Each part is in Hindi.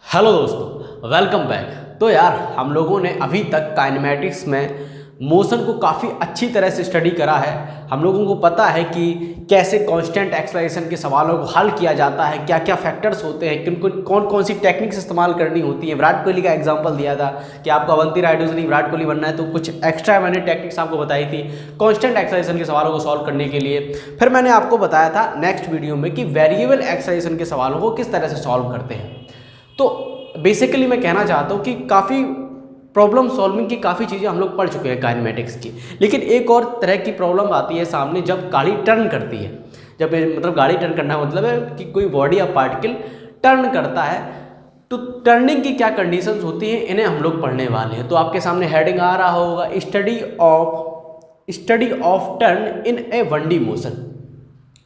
हेलो दोस्तों, वेलकम बैक। तो यार हम लोगों ने अभी तक काइनेमैटिक्स में मोशन को काफ़ी अच्छी तरह से स्टडी करा है। हम लोगों को पता है कि कैसे कांस्टेंट एक्सेलरेशन के सवालों को हल किया जाता है, क्या क्या फैक्टर्स होते हैं, कौन कौन सी टेक्निक्स इस्तेमाल करनी होती है। विराट कोहली का एग्जांपल दिया था कि आपको अवंती रायडू से नहीं विराट कोहली बनना है, तो कुछ एक्स्ट्रा मैंने टेक्निक्स आपको बताई थी कांस्टेंट एक्सेलरेशन के सवालों को सॉल्व करने के लिए। फिर मैंने आपको बताया था नेक्स्ट वीडियो में कि वेरिएबल एक्सेलरेशन के सवालों को किस तरह से सॉल्व करते हैं। तो बेसिकली मैं कहना चाहता हूँ कि काफ़ी प्रॉब्लम सॉल्विंग की काफ़ी चीज़ें हम लोग पढ़ चुके हैं काइनेमैटिक्स की, लेकिन एक और तरह की प्रॉब्लम आती है सामने जब गाड़ी टर्न करती है। जब मतलब गाड़ी टर्न करना मतलब है कि कोई बॉडी या पार्टिकल टर्न करता है, तो टर्निंग की क्या कंडीशंस होती हैं, इन्हें हम लोग पढ़ने वाले हैं। तो आपके सामने हेडिंग आ रहा होगा, study of turn in A 1D motion.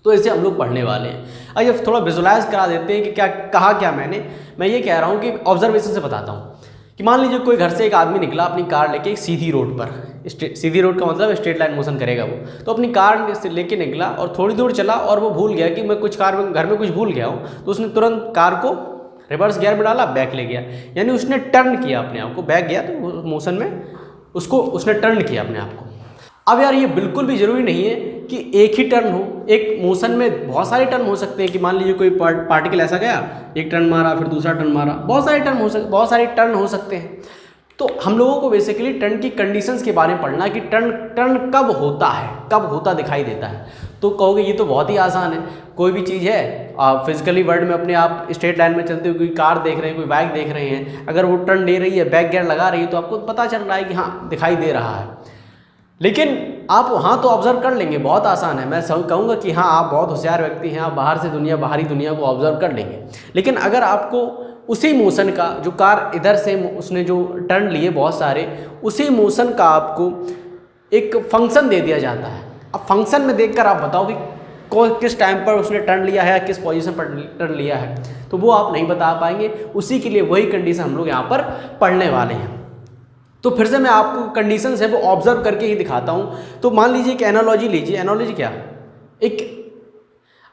तो इसे हम लोग पढ़ने वाले हैं। आइए थोड़ा विजुलाइज करा देते हैं कि क्या कहा क्या मैं ये कह रहा हूँ कि ऑब्जर्वेशन से बताता हूँ कि मान लीजिए कोई घर से एक आदमी निकला अपनी कार लेके सीधी रोड पर। सीधी रोड का मतलब स्ट्रेट लाइन मोशन करेगा वो। तो अपनी कार से लेके निकला और थोड़ी दूर चला और वो भूल गया कि मैं कुछ घर में कुछ भूल गया हूँ। तो उसने तुरंत कार को रिवर्स गियर में डाला, बैक ले गया, यानी उसने टर्न किया अपने आप को। बैक गया तो मोशन में उसको उसने टर्न किया अपने आप को। अब यार ये बिल्कुल भी ज़रूरी नहीं है कि एक ही टर्न हो। एक मोशन में बहुत सारे टर्न हो सकते हैं कि मान लीजिए कोई पार्टिकल ऐसा गया, एक टर्न मारा, फिर दूसरा टर्न मारा, बहुत सारे टर्न हो सकते हैं। तो हम लोगों को बेसिकली टर्न की कंडीशंस के बारे में पढ़ना कि टर्न कब होता है, कब होता दिखाई देता है। तो कहोगे ये तो बहुत ही आसान है, कोई भी चीज़ है, आप फिजिकली वर्ल्ड में अपने आप स्ट्रेट लाइन में चलते हुए कोई कार देख रहे हैं, कोई बाइक देख रहे हैं, अगर वो टर्न ले रही है, बैक गियर लगा रही है, तो आपको पता चल रहा है कि हाँ दिखाई दे रहा है। लेकिन आप वहाँ तो ऑब्जर्व कर लेंगे, बहुत आसान है। मैं कहूँगा कि हाँ आप बहुत होशियार व्यक्ति हैं, आप बाहरी दुनिया को ऑब्जर्व कर लेंगे। लेकिन अगर आपको उसी मोशन का, जो कार इधर से उसने जो टर्न लिए बहुत सारे, उसी मोशन का आपको एक फंक्शन दे दिया जाता है। अब फंक्शन में देखकर आप बताओ कि किस टाइम पर उसने टर्न लिया है, किस पोजीशन पर टर्न लिया है, तो वो आप नहीं बता पाएंगे। उसी के लिए वही कंडीशन हम लोग यहाँ पर पढ़ने वाले हैं। तो फिर से मैं आपको कंडीशंस है वो ऑब्जर्व करके ही दिखाता हूँ। तो मान लीजिए कि एनालॉजी लीजिए। एनालॉजी क्या,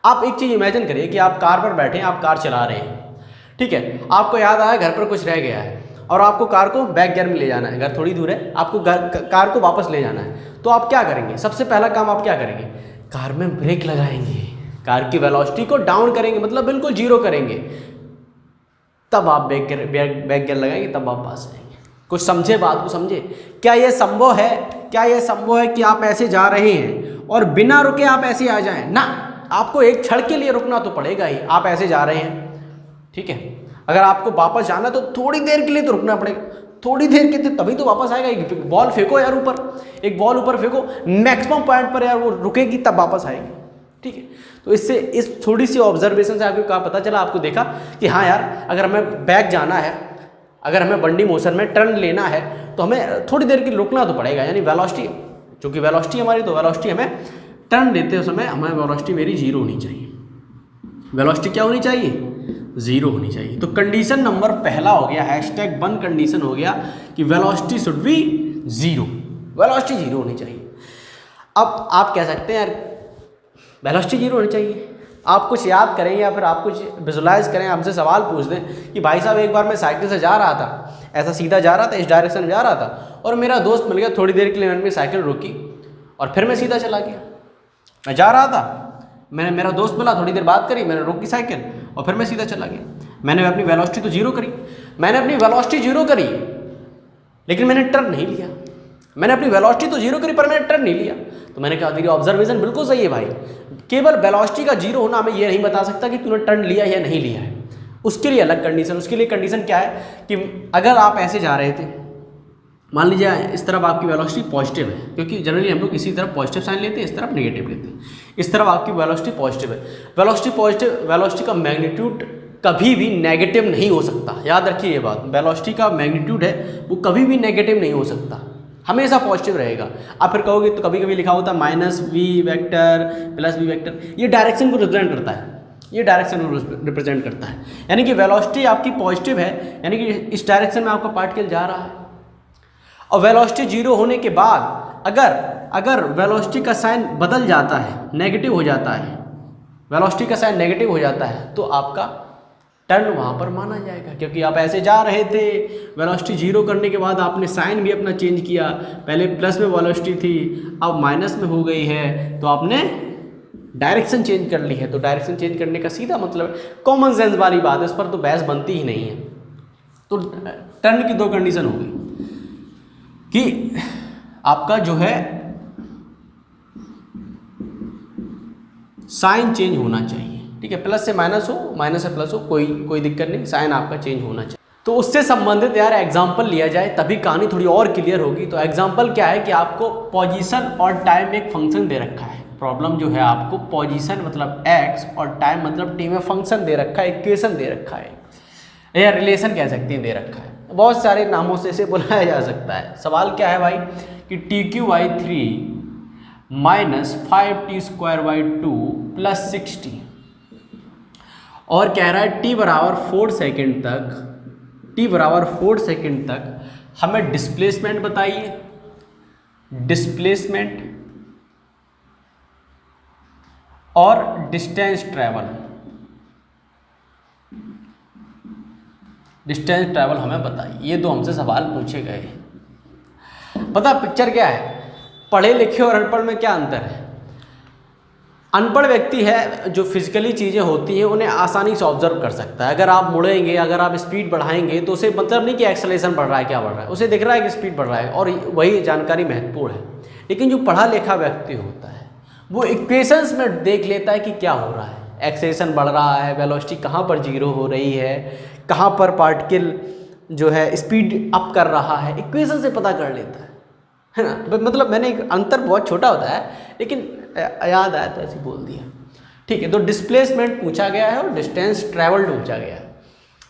आप एक चीज़ इमेजिन करिए कि आप कार पर बैठे हैं, आप कार चला रहे हैं, ठीक है। आपको याद आया घर पर कुछ रह गया है और आपको कार को बैक गियर में ले जाना है। घर थोड़ी दूर है, आपको कार को वापस ले जाना है। तो आप क्या करेंगे? सबसे पहला काम आप क्या करेंगे? कार में ब्रेक लगाएंगे, कार की वेलोसिटी को डाउन करेंगे, मतलब बिल्कुल जीरो करेंगे। तब आप बैक गियर लगाएंगे, तब आप पास आएंगे। कुछ समझे, बात को समझे? क्या ये संभव है कि आप ऐसे जा रहे हैं और बिना रुके आप ऐसे आ जाएं? ना, आपको एक क्षण के लिए रुकना तो पड़ेगा ही। आप ऐसे जा रहे हैं, ठीक है, अगर आपको वापस जाना तो थोड़ी देर के लिए तो रुकना पड़ेगा। थोड़ी देर के लिए तभी तो वापस आएगा। एक बॉल फेंको यार ऊपर, एक बॉल ऊपर फेंको, मैक्सिमम पॉइंट पर यार वो रुकेगी, तब वापस आएगी, ठीक है। तो इससे, इस थोड़ी सी ऑब्जर्वेशन से आपको क्या पता चला? आपको देखा कि हाँ यार अगर हमें बैक जाना है, अगर हमें 1D मोशन में टर्न लेना है, तो हमें थोड़ी देर के लिए रुकना तो पड़ेगा। यानी वेलोसिटी, चूँकि वेलोसिटी हमारी, तो वेलोसिटी हमें टर्न देते समय हमें वेलोसिटी मेरी जीरो होनी चाहिए। वेलोसिटी क्या होनी चाहिए? जीरो होनी चाहिए। तो कंडीशन नंबर पहला हो गया, #1 कंडीशन हो गया कि velocity should be zero. Velocity zero होनी चाहिए। अब आप कह सकते हैं यार वेलोसिटी जीरो होनी चाहिए। आप कुछ याद करें या फिर आप कुछ विजुलाइज करें, हमसे सवाल पूछ दें कि भाई साहब एक बार मैं साइकिल से जा रहा था, ऐसा सीधा जा रहा था, इस डायरेक्शन में जा रहा था, और मेरा दोस्त मिल गया, थोड़ी देर के लिए मैंने साइकिल रोकी और फिर मैं सीधा चला गया। मैं जा रहा था, मेरा दोस्त मिला, थोड़ी देर बात करी, मैंने रोकी साइकिल और फिर मैं सीधा चला गया। मैंने अपनी वेलोसिटी तो जीरो करी, लेकिन मैंने टर्न नहीं लिया। मैंने अपनी वेलोसिटी तो जीरो करी पर मैंने टर्न नहीं लिया। तो मैंने कहा तेरी ऑब्जर्वेशन बिल्कुल सही है भाई, केवल वेलोसिटी का जीरो होना हमें ये नहीं बता सकता कि तूने टर्न लिया या नहीं लिया है। उसके लिए अलग कंडीशन, उसके लिए कंडीशन क्या है कि अगर आप ऐसे जा रहे थे, मान लीजिए इस तरफ आपकी वेलोसिटी पॉजिटिव है, क्योंकि जनरली हम लोग इसी तरफ पॉजिटिव साइन लेते हैं, इस तरफ नेगेटिव लेते हैं। इस तरफ आपकी वेलोसिटी पॉजिटिव है। वेलोसिटी का मैग्नीट्यूड कभी भी नेगेटिव नहीं हो सकता। याद रखिए ये बात, वेलोसिटी का मैग्नीट्यूड है वो कभी भी नेगेटिव नहीं हो सकता, हमेशा पॉजिटिव रहेगा। आप फिर कहोगे तो कभी कभी लिखा होता है -v वेक्टर +v वेक्टर, ये डायरेक्शन को रिप्रेजेंट करता है। यानी कि वेलोसिटी आपकी पॉजिटिव है, यानी कि इस डायरेक्शन में आपका पार्टिकल जा रहा है। और वेलोसिटी जीरो होने के बाद अगर वेलोसिटी का साइन बदल जाता है, नेगेटिव हो जाता है, वेलोसिटी का साइन नेगेटिव हो जाता है, तो आपका टर्न वहाँ पर माना जाएगा, क्योंकि आप ऐसे जा रहे थे, वेलोसिटी 0 करने के बाद आपने साइन भी अपना चेंज किया, पहले प्लस में वेलोसिटी थी अब माइनस में हो गई है, तो आपने डायरेक्शन चेंज कर ली है। तो डायरेक्शन चेंज करने का सीधा मतलब कॉमन सेंस वाली बात है, उस पर तो बहस बनती ही नहीं है। तो टर्न की 2 कंडीशन हो गई कि आपका जो है साइन चेंज होना चाहिए, ठीक है, प्लस से माइनस हो, माइनस से प्लस हो, कोई दिक्कत नहीं, साइन आपका चेंज होना चाहिए। तो उससे संबंधित यार एग्जाम्पल लिया जाए तभी कहानी थोड़ी और क्लियर होगी। तो एग्जाम्पल क्या है कि आपको पोजीशन और टाइम एक फंक्शन दे रखा है। प्रॉब्लम जो है आपको पोजीशन मतलब x और टाइम मतलब t में फंक्शन दे रखा है, इक्वेशन दे रखा है, या रिलेशन कह सकते हैं, दे रखा है, बहुत सारे नामों से इसे बुलाया जा सकता है। सवाल क्या है भाई कि TQ/3 माइनस 5t²/2 प्लस 60 और कह रहा है t बराबर 4 सेकेंड तक हमें डिस्प्लेसमेंट बताइए, डिस्प्लेसमेंट और डिस्टेंस ट्रैवल हमें बताइए। ये दो हमसे सवाल पूछे गए। पता पिक्चर क्या है, पढ़े लिखे और अनपढ़ में क्या अंतर है। अनपढ़ व्यक्ति है जो फिजिकली चीज़ें होती हैं उन्हें आसानी से ऑब्जर्व कर सकता है। अगर आप मुड़ेंगे, अगर आप स्पीड बढ़ाएंगे तो उसे मतलब नहीं कि एक्सेलरेशन बढ़ रहा है, क्या बढ़ रहा है, उसे दिख रहा है कि स्पीड बढ़ रहा है और वही जानकारी महत्वपूर्ण है। लेकिन जो पढ़ा लिखा व्यक्ति होता है वो इक्वेशंस में देख लेता है कि क्या हो रहा है, एक्सेलरेशन बढ़ रहा है, वेलोसिटी कहाँ पर 0 हो रही है, कहाँ पर पार्टिकल जो है स्पीड अप कर रहा है, इक्वेशन से पता कर लेता है ना। मतलब मैंने एक अंतर बहुत छोटा होता है लेकिन याद आया तो ऐसे बोल दिया, ठीक है। तो डिस्प्लेसमेंट पूछा गया है और डिस्टेंस ट्रैवल्ड पूछा गया है।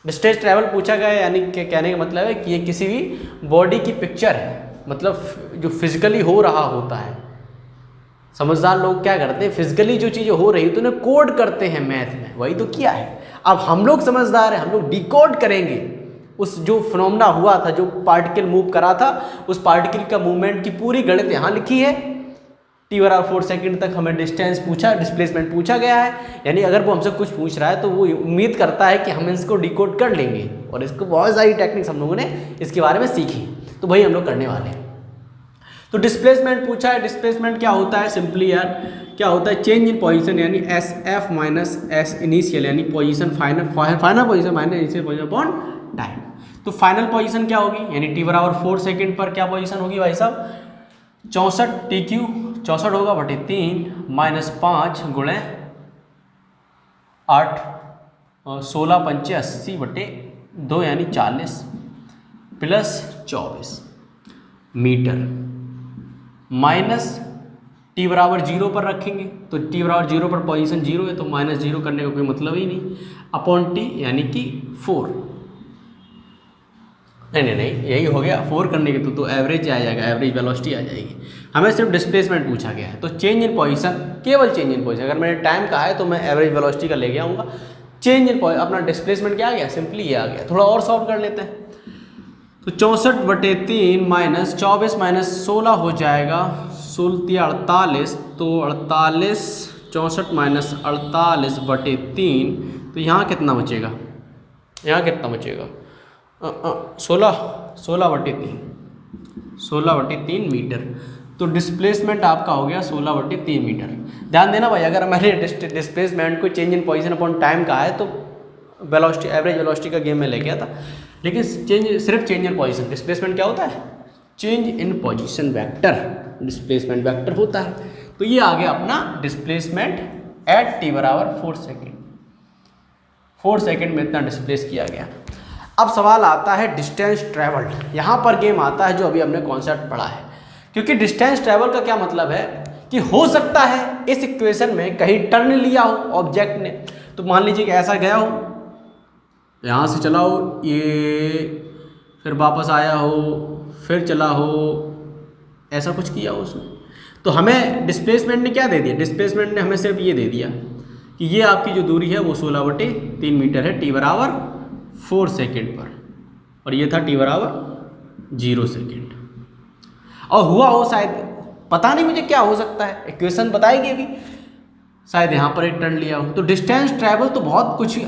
डिस्टेंस ट्रैवल पूछा गया है यानी कि कहने का मतलब है कि ये किसी भी बॉडी की पिक्चर है, मतलब जो फिजिकली हो रहा होता है। समझदार लोग क्या करते हैं, फिजिकली जो चीज़ें हो रही तो उन्हें कोड करते हैं मैथ में, वही तो किया है। अब हम लोग समझदार हैं, हम लोग डिकोड करेंगे उस जो फिनोमेना हुआ था, जो पार्टिकल मूव करा था, उस पार्टिकल का मूवमेंट की पूरी गणित यहाँ लिखी है। t बराबर 4 सेकेंड तक हमें डिस्टेंस पूछा, डिस्प्लेसमेंट पूछा गया है, यानी अगर वो हमसे कुछ पूछ रहा है तो वो उम्मीद करता है कि हम इसको डिकोड कर लेंगे। और इसको बहुत सारी टेक्निक्स हम लोगों ने इसके बारे में सीखी, तो वही हम लोग करने वाले हैं। तो डिस्प्लेसमेंट पूछा है, डिस्प्लेसमेंट क्या होता है, सिंपली यार क्या होता है, चेंज इन पोजीशन यानी S F minus S initial यानी position final position minus initial position upon time. तो फाइनल पोजीशन क्या होगी, यानी t बराबर 4 सेकेंड पर क्या पोजीशन होगी भाई साहब, 64 TQ 64 होगा बटे 3 माइनस 5 गुणे 8 और 16 पंचे 80 बटे 2 यानी 40 प्लस 24 मीटर माइनस t बराबर 0 पर रखेंगे। तो t बराबर 0 पर पोजीशन 0 है तो माइनस 0 करने का कोई मतलब ही नहीं, अपॉन t यानी कि 4। नहीं यही हो गया, 4 करने के तो एवरेज आ जाएगा, एवरेज वेलोसिटी आ जाएगी। हमें सिर्फ डिस्प्लेसमेंट पूछा गया है तो चेंज इन पोजीशन, केवल चेंज इन पोजीशन। अगर मैंने टाइम कहा है तो मैं एवरेज वेलोसिटी का ले गया आऊँगा। चेंज इन अपना डिस्प्लेसमेंट क्या आ गया, सिंपली ये आ गया। थोड़ा और सॉल्व कर लेते हैं। तो 64 बटे 3 माइनस 24 माइनस 16 हो जाएगा 48, तो 48 64 माइनस 48 बटे 3, तो यहाँ कितना बचेगा, यहाँ कितना बचेगा 16 बटे 3 मीटर। तो डिस्प्लेसमेंट आपका हो गया 16 बटे 3 मीटर। ध्यान देना भाई, अगर मैंने डिस्प्लेसमेंट को change in position upon time कहा है तो वेलोसिटी एवरेज वेलोसिटी का गेम में ले गया था, लेकिन सिर्फ चेंज इन पोजीशन। डिस्प्लेसमेंट क्या होता है, change in position vector, displacement vector होता है। तो ये आ गया अपना डिस्प्लेसमेंट एट t बराबर 4 सेकेंड में इतना डिस्प्लेस किया गया। अब सवाल आता है डिस्टेंस ट्रैवल्ड। यहाँ पर गेम आता है जो अभी हमने कॉन्सेप्ट पढ़ा है, क्योंकि डिस्टेंस ट्रैवल का क्या मतलब है कि हो सकता है इस इक्वेशन में कहीं टर्न लिया हो ऑब्जेक्ट ने। तो मान लीजिए कि ऐसा गया हो, यहाँ से चला हो ये, फिर वापस आया हो, फिर चला हो, ऐसा कुछ किया हो उसने। तो हमें डिस्प्लेसमेंट ने क्या दे दिया, डिस्प्लेसमेंट ने हमें सिर्फ ये दे दिया कि ये आपकी जो दूरी है वो 16 बटे 3 मीटर है t बराबर 4 सेकेंड पर, और ये था t बराबर 0 सेकेंड। और हुआ हो शायद, पता नहीं मुझे क्या हो सकता है, इक्वेशन बताएगी अभी, शायद यहाँ पर एक टर्न लिया हो। तो डिस्टेंस ट्रैवल तो बहुत कुछ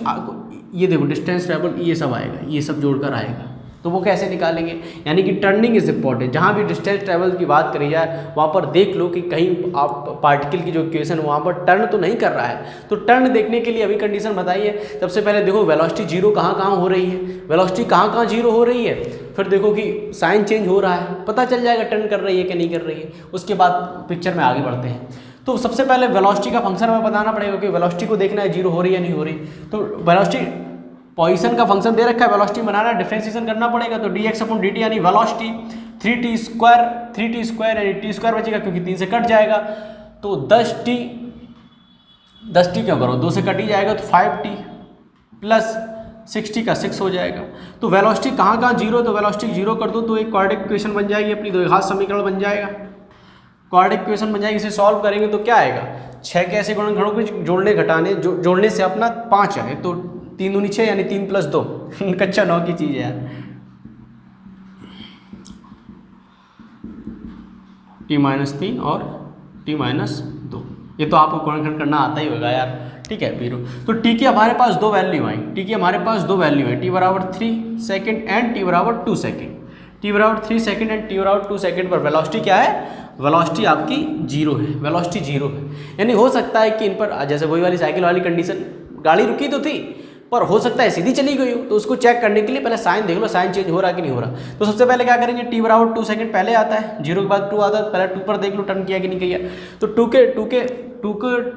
ये देखो डिस्टेंस ट्रेवल ये सब आएगा, ये सब जोड़कर आएगा। तो वो कैसे निकालेंगे, यानी कि टर्निंग इज इम्पॉर्टेंट। जहाँ भी डिस्टेंस ट्रेवल की बात करी जाए वहाँ पर देख लो कि कहीं आप पार्टिकल की जो इक्वेशन वहाँ पर टर्न तो नहीं कर रहा है। तो टर्न देखने के लिए अभी कंडीशन बताइए। सबसे पहले देखो वेलोसिटी जीरो कहाँ कहाँ हो रही है, वेलोसिटी कहाँ कहाँ जीरो हो रही है, फिर देखो कि साइन चेंज हो रहा है, पता चल जाएगा टर्न कर रही है कि नहीं कर रही है। उसके बाद पिक्चर में आगे बढ़ते हैं। तो सबसे पहले वेलोसिटी का फंक्शन हमें बताना पड़ेगा कि वेलोसिटी को देखना है जीरो हो रही है या नहीं हो रही। तो वेलोसिटी पॉइसन का फंक्शन दे रखा है, वेलोसिटी बनाना है, डिफरेंशिएशन करना पड़ेगा। तो dx/dt यानी वेलोसिटी 3t² यानी t² बचेगा क्योंकि 3 से कट जाएगा। तो 10t क्यों करो, 2 से कट ही जाएगा तो 5t प्लस 60 का 6 हो जाएगा। तो वेलोसिटी कहाँ कहाँ जीरो, तो वेलोसिटी जीरो कर दो तो एक क्वाड्रेटिक इक्वेशन बन जाएगी अपनी, द्विघात समीकरण बन जाएगा, क्वाड्रेटिक इक्वेशन बन जाएगी। इसे सॉल्व करेंगे तो क्या आएगा, 6 के ऐसे गुणनखंडों को जोड़ने घटाने जोड़ने से अपना 5 आए तो 3 दूनी 6 यानी 3 + 2 कच्चा 9 की चीज़ है यार। t-3 और t-2 ये तो आपको गुणनखंड करना आता ही होगा यार, ठीक है वीरो। तो t की हमारे पास 2 वैल्यू आई, t की हमारे पास 2 वैल्यू है, t = 3 second and t = 2 second. t = 3 second and t = 2 second पर वेलोसिटी क्या है, वेलोसिटी आपकी जीरो है, वेलोसिटी जीरो है। यानी हो सकता है कि इन पर जैसे वही वाली साइकिल वाली कंडीशन, गाड़ी रुकी तो थी पर हो सकता है सीधी चली गई हो, तो उसको चेक करने के लिए पहले साइन देख लो, साइन चेंज हो रहा है कि नहीं हो रहा। तो सबसे पहले क्या करेंगे, t = 2 सेकंड पहले आता है, 0 के बाद 2 आता है, पहले 2 पर देख लो टर्न किया कि नहीं किया। तो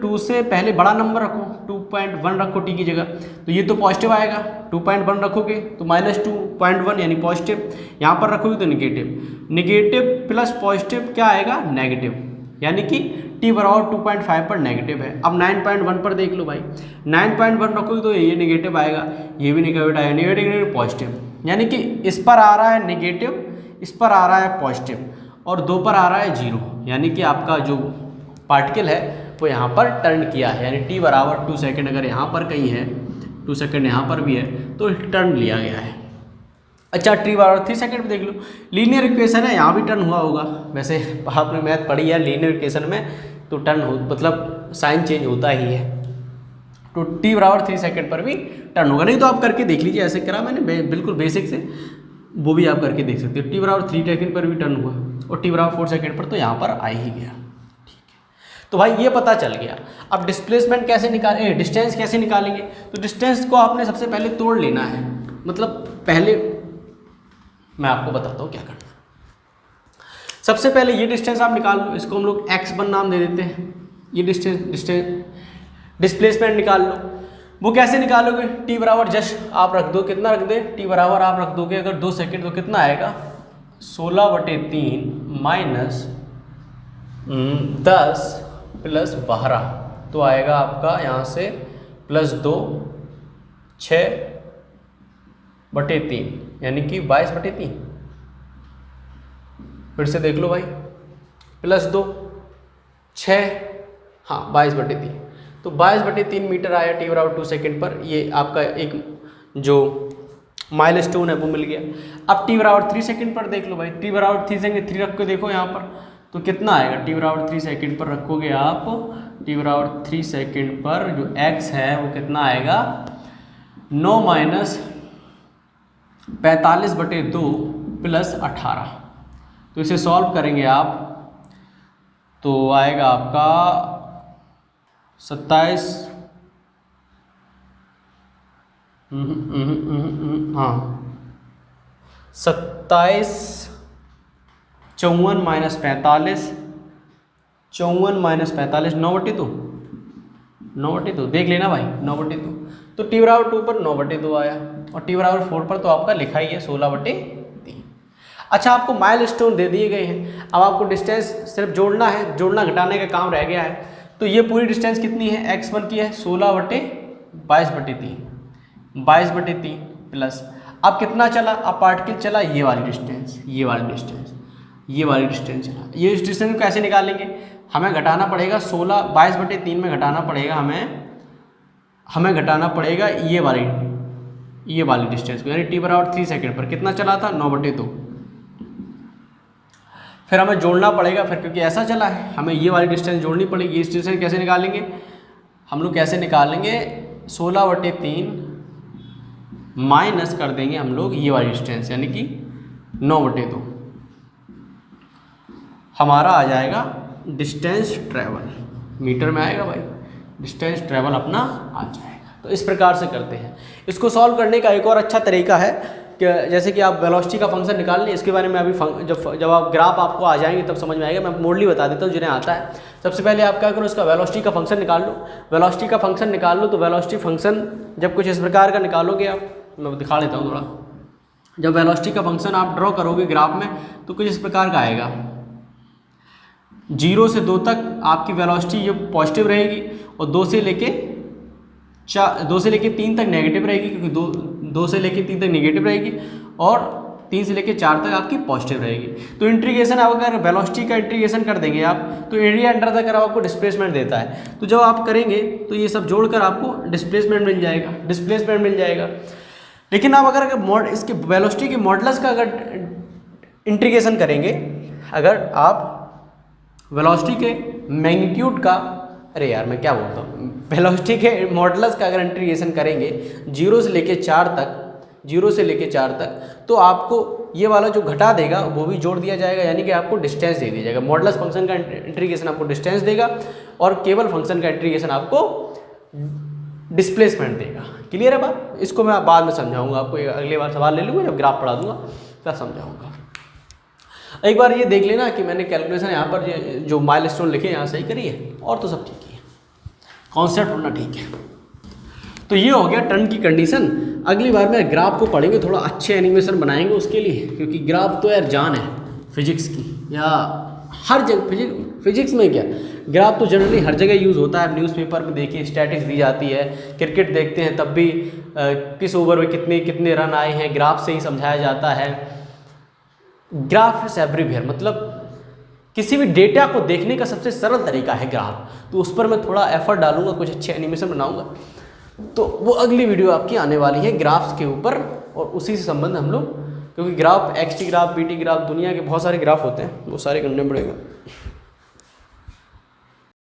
2 से पहले बड़ा नंबर रखो, 2.1 रखो t की जगह, तो ये तो पॉजिटिव आएगा। 2.1 रखोगे तो -2.1 यानी पॉजिटिव, यहाँ पर रखोगे तो निगेटिव, निगेटिव प्लस पॉजिटिव क्या आएगा, नेगेटिव, यानी कि t = 2.5 पर नेगेटिव है। अब 9.1 पर देख लो भाई, 9.1 रखोगे तो ये नेगेटिव आएगा, ये भी नेगेटिव आएगा, नेगेटिव पॉजिटिव, यानी कि इस पर आ रहा है नेगेटिव, इस पर आ रहा है पॉजिटिव और 2 पर आ रहा है जीरो, यानी कि आपका जो पार्टिकल है वो यहाँ पर टर्न किया है। यानी t = 2 सेकेंड अगर यहाँ पर कहीं है, 2 सेकेंड यहाँ पर भी है तो टर्न लिया गया है। अच्छा t = 3 सेकेंड पे देख लो, लीनियर इक्वेशन है, यहाँ भी टर्न हुआ होगा। वैसे आपने मैथ पढ़ी है, लीनियर इक्वेशन में तो टर्न हो मतलब साइन चेंज होता ही है। तो t = 3 सेकेंड पर भी टर्न होगा, नहीं तो आप करके देख लीजिए, ऐसे करा मैंने बिल्कुल बेसिक से, वो भी आप करके देख सकते हो। t = 3 सेकेंड पर भी टर्न हुआ और t = 4 सेकेंड पर तो यहाँ पर आ ही गया। तो भाई ये पता चल गया। अब डिस्प्लेसमेंट कैसे निकालेंगे, डिस्टेंस कैसे निकालेंगे, तो डिस्टेंस को आपने सबसे पहले तोड़ लेना है। मतलब पहले मैं आपको बताता हूँ क्या करना है। सबसे पहले ये डिस्टेंस आप निकाल लो, इसको हम लोग x1 नाम दे देते हैं। ये डिस्प्लेसमेंट निकाल लो। वो कैसे निकालोगे, t = जस्ट आप रख दो, कितना रख दे, t = आप रख दोगे अगर 2 सेकेंड तो कितना आएगा, 16/3 माइनस 10 प्लस 12 तो आएगा आपका यहाँ से +2 6/3 यानी कि 22/3। फिर से देख लो भाई, +2 6 हाँ 22/3 तो 22/3 मीटर आया t = 2 सेकेंड पर। ये आपका एक जो माइलस्टोन है वो मिल गया। अब t = 3 सेकेंड पर देख लो भाई, t = 3 सेकेंड 3 रख के देखो यहाँ पर तो कितना आएगा, t = 3 सेकेंड पर रखोगे आप, t = 3 सेकेंड पर जो x है वो कितना आएगा, 9 - 45/2 प्लस 18। तो इसे सॉल्व करेंगे आप तो आएगा आपका 27 हाँ 27 54 - 45 54 - 45 9/2 9/2 देख लेना भाई 9/2। तो t = 2 पर 9/2 आया और t = 4 पर तो आपका लिखा ही है 16/3। अच्छा आपको माइलस्टोन दे दिए गए हैं, अब आपको डिस्टेंस सिर्फ जोड़ना है, जोड़ना घटाने का काम रह गया है। तो ये पूरी डिस्टेंस कितनी है, x1 की है 16/22/3 22/3 प्लस अब कितना चला, अब पार्टिकल चला ये वाली डिस्टेंस, ये वाली डिस्टेंस चला। ये डिस्टेंस को कैसे निकालेंगे, हमें घटाना पड़ेगा 22/3 में घटाना पड़ेगा हमें घटाना पड़ेगा ये वाली डिस्टेंस को, यानी t = 3 सेकेंड पर कितना चला था 9/2। फिर हमें जोड़ना पड़ेगा, फिर क्योंकि ऐसा चला है हमें ये वाली डिस्टेंस जोड़नी पड़ेगी। इस डिस्टेंस कैसे निकालेंगे हम लोग, कैसे निकालेंगे 16/3 माइनस कर देंगे हम लोग ये वाली डिस्टेंस, यानी कि 9/2 हमारा आ जाएगा डिस्टेंस ट्रैवल, मीटर में आएगा भाई, डिस्टेंस ट्रैवल अपना आ जाएगा। तो इस प्रकार से करते हैं। इसको सॉल्व करने का एक और अच्छा तरीका है कि जैसे कि आप वेलोसिटी का फंक्शन निकाल लें, इसके बारे में अभी जब आप ग्राफ आपको आ जाएंगे तब समझ में आएगा। मैं मोडली बता देता हूँ जिन्हें आता है। सबसे पहले आप क्या करो, इसका वेलोसिटी का फंक्शन निकाल लो। वेलोसिटी का फंक्शन निकाल लो तो वेलोसिटी फंक्शन जब कुछ इस प्रकार का निकालोगे आप, मैं दिखा देता हूँ थोड़ा। जब वेलोसिटी का फंक्शन आप ड्रॉ करोगे ग्राफ में तो कुछ इस प्रकार का आएगा। 0 से 2 तक आपकी वेलोसिटी ये पॉजिटिव रहेगी और 2 से लेके 3 तक नेगेटिव रहेगी, क्योंकि 2 से लेके 3 तक नेगेटिव रहेगी और 3 से लेके 4 तक आपकी पॉजिटिव रहेगी। तो इंटीग्रेशन आप अगर वेलोसिटी का इंटीग्रेशन कर देंगे आप, तो एरिया अंडर द कर्व आपको डिस्प्लेसमेंट देता है। तो जब आप करेंगे तो ये सब जोड़कर आपको डिस्प्लेसमेंट मिल जाएगा। लेकिन आप अगर इसके वेलोसिटी के मॉडुलस का अगर इंटीग्रेशन करेंगे, अगर आप वेलोसिटी के मैग्नीट्यूड का, अरे यार मैं क्या बोलता हूँ, वेलोसिटी के मॉडुलस का अगर इंटीग्रेशन करेंगे 0 से लेके 4 तक, तो आपको ये वाला जो घटा देगा वो भी जोड़ दिया जाएगा, यानी कि आपको डिस्टेंस दे दिया जाएगा। मॉडुलस फंक्शन का इंटीग्रेशन आपको डिस्टेंस देगा और केवल फंक्शन का इंटीग्रेशन आपको डिस्प्लेसमेंट देगा। क्लियर है बात? इसको मैं बाद में समझाऊंगा आपको, अगली बार सवाल ले लूँगा जब ग्राफ पढ़ा दूंगा तब समझाऊंगा। एक बार ये देख लेना कि मैंने कैलकुलेशन यहाँ पर जो माइलस्टोन लिखे यहाँ सही करी है, और तो सब ठीक ही है, कॉन्सेप्ट होना ठीक है। तो ये हो गया टर्न की कंडीशन। अगली बार में ग्राफ को पढ़ेंगे, थोड़ा अच्छे एनिमेशन बनाएंगे उसके लिए, क्योंकि ग्राफ तो यार जान है फिजिक्स की, या हर जगह फिजिक्स में क्या, ग्राफ तो जनरली हर जगह यूज़ होता है। न्यूज़पेपर में देखिए स्टैटिक्स दी जाती है, क्रिकेट देखते हैं तब भी किस ओवर में कितने रन आए हैं ग्राफ से ही समझाया जाता है। ग्राफ इज एवरीवेयर, मतलब किसी भी डेटा को देखने का सबसे सरल तरीका है ग्राफ। तो उस पर मैं थोड़ा एफर्ट डालूंगा, कुछ अच्छे एनिमेशन बनाऊंगा, तो वो अगली वीडियो आपकी आने वाली है ग्राफ्स के ऊपर, और उसी से संबंध हम लोग, क्योंकि graph XT graph, BT graph, दुनिया के बहुत सारे ग्राफ होते हैं, वो सारे करने पड़ेगा।